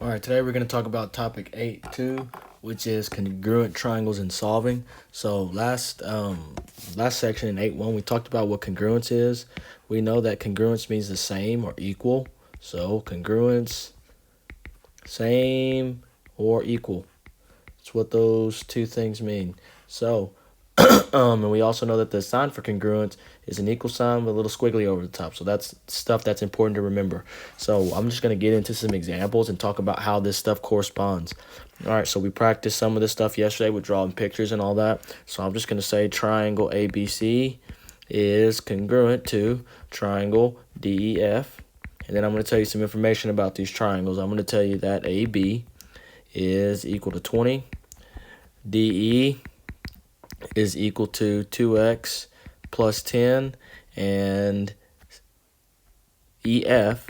Alright, today we're going to talk about topic 8.2, which is congruent triangles in solving. So last section in 8.1, we talked about what congruence is. We know that congruence means the same or equal. So congruence, same or equal. That's what those two things mean. So, and we also know that the sign for congruence is an equal sign with a little squiggly over the top. So that's stuff that's important to remember. So I'm just going to get into some examples and talk about how this stuff corresponds. All right, so we practiced some of this stuff yesterday with drawing pictures and all that. So I'm just going to say triangle ABC is congruent to triangle DEF. And then I'm going to tell you some information about these triangles. I'm going to tell you that AB is equal to 20. DE is equal to 2x plus 10, and EF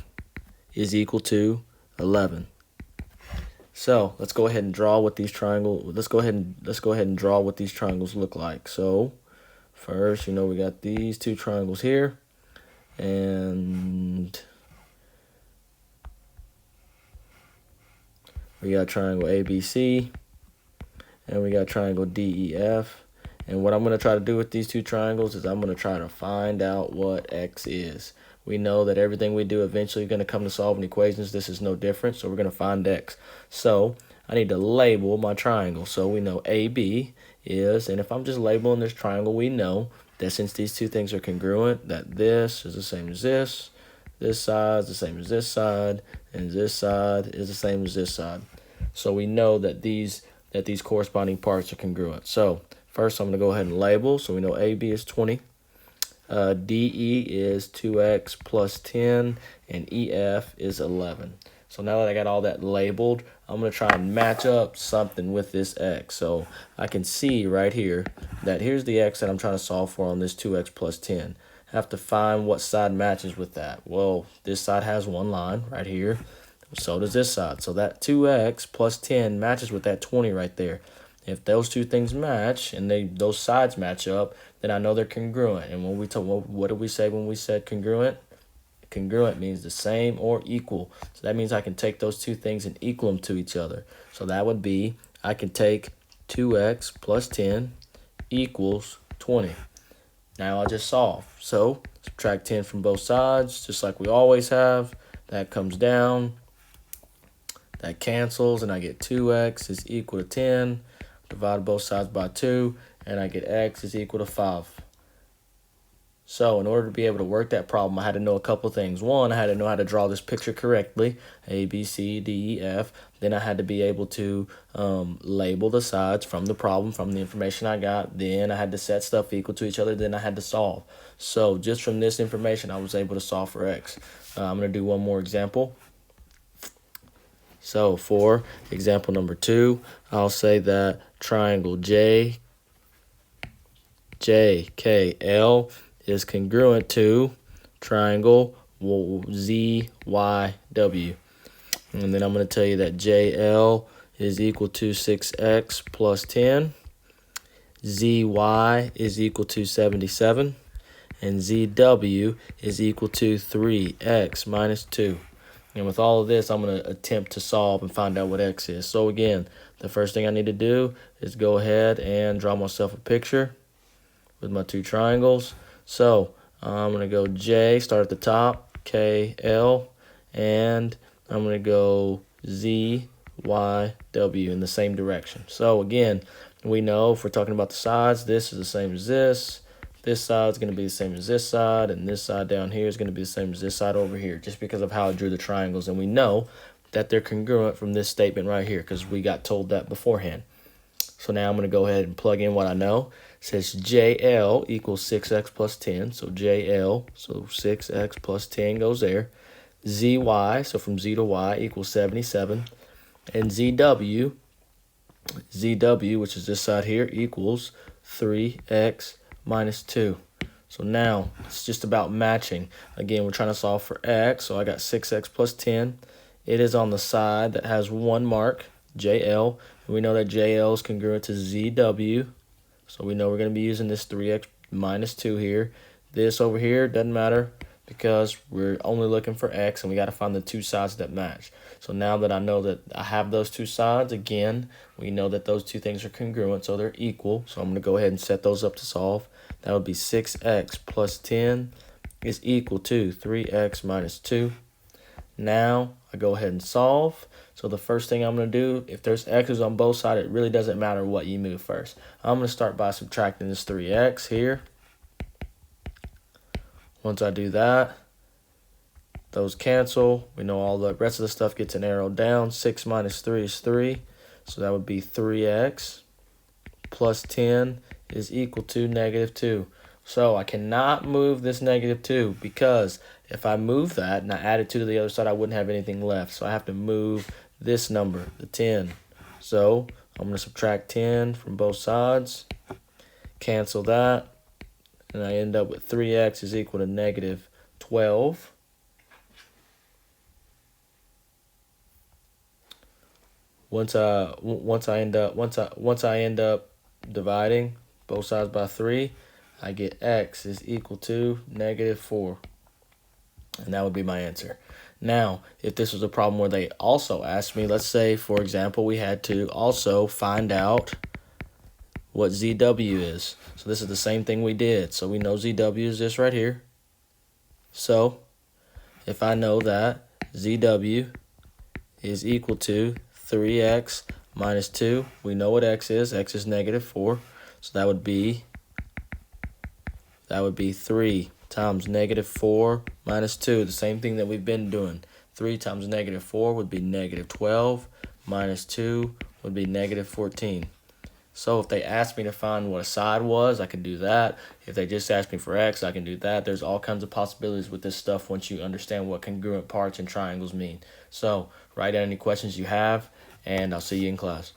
is equal to 11. So let's go ahead and draw what these triangles. Let's go ahead and draw what these triangles look like. So first, we got these two triangles here, and we got triangle ABC, and we got triangle DEF. And what I'm going to try to do with these two triangles is I'm going to try to find out what x is. We know that everything we do eventually is going to come to solving equations. This is no different, so we're going to find x. So I need to label my triangle. So we know AB is, and if I'm just labeling this triangle, we know that since these two things are congruent, that this is the same as this side is the same as this side, and this side is the same as this side. So we know that these corresponding parts are congruent. So first, I'm going to go ahead and label. So we know AB is 20, DE is 2x plus 10, and EF is 11. So now that I got all that labeled, I'm going to try and match up something with this x. So I can see right here that here's the x that I'm trying to solve for on this 2x plus 10. I have to find what side matches with that. Well, this side has one line right here. So does this side. So that 2x plus 10 matches with that 20 right there. If those two things match and those sides match up, then I know they're congruent. And when we talk, what did we say when we said congruent? Congruent means the same or equal. So that means I can take those two things and equal them to each other. So that would be, I can take 2x plus 10 equals 20. Now I'll just solve. So subtract 10 from both sides, just like we always have. That comes down. That cancels, and I get 2x is equal to 10. Divide both sides by 2, and I get x is equal to 5. So in order to be able to work that problem, I had to know a couple things. One, I had to know how to draw this picture correctly, A, B, C, D, E, F. Then I had to be able to label the sides from the problem, from the information I got. Then I had to set stuff equal to each other. Then I had to solve. So just from this information, I was able to solve for x. I'm going to do one more example. So for example number 2, I'll say that triangle JKL is congruent to triangle ZYW. And then I'm going to tell you that JL is equal to 6x plus 10, ZY is equal to 77, and ZW is equal to 3x minus 2. And with all of this, I'm going to attempt to solve and find out what x is. So again, the first thing I need to do is go ahead and draw myself a picture with my two triangles. So I'm going to go J, start at the top, K, L, and I'm going to go Z, Y, W in the same direction. So again, we know if we're talking about the sides, this is the same as this. This side is going to be the same as this side, and this side down here is going to be the same as this side over here, just because of how I drew the triangles. And we know that they're congruent from this statement right here, because we got told that beforehand. So now I'm going to go ahead and plug in what I know. It says JL equals 6x plus 10, so JL, so 6x plus 10 goes there. ZY, so from Z to Y, equals 77. And ZW, which is this side here, equals 3x minus 2. So now it's just about matching. Again, we're trying to solve for x, so I got 6x plus 10. It is on the side that has one mark, JL. And we know that JL is congruent to ZW, so we know we're going to be using this 3x minus 2 here. This over here doesn't matter because we're only looking for x and we got to find the two sides that match. So now that I know that I have those two sides, again, we know that those two things are congruent, so they're equal. So I'm going to go ahead and set those up to solve. That would be 6x plus 10 is equal to 3x minus 2. Now I go ahead and solve. So the first thing I'm going to do, if there's x's on both sides, it really doesn't matter what you move first. I'm going to start by subtracting this 3x here. Once I do that, those cancel. We know all the rest of the stuff gets an arrow down. 6 minus 3 is 3. So that would be 3x plus 10 is equal to negative 2. So I cannot move this negative 2 because if I move that and I added 2 to the other side, I wouldn't have anything left. So I have to move this number, the 10. So I'm going to subtract 10 from both sides, cancel that, and I end up with 3x is equal to negative 12. Once I end up dividing both sides by 3, I get x is equal to negative 4. And that would be my answer. Now, if this was a problem where they also asked me, let's say, for example, we had to also find out what ZW is. So this is the same thing we did. So we know ZW is this right here. So if I know that ZW is equal to 3x minus 2, we know what x is. X is negative 4. So that would be 3 times negative 4 minus 2, the same thing that we've been doing. 3 times negative 4 would be negative 12, minus 2 would be negative 14. So if they asked me to find what a side was, I could do that. If they just asked me for x, I can do that. There's all kinds of possibilities with this stuff once you understand what congruent parts and triangles mean. So write down any questions you have, and I'll see you in class.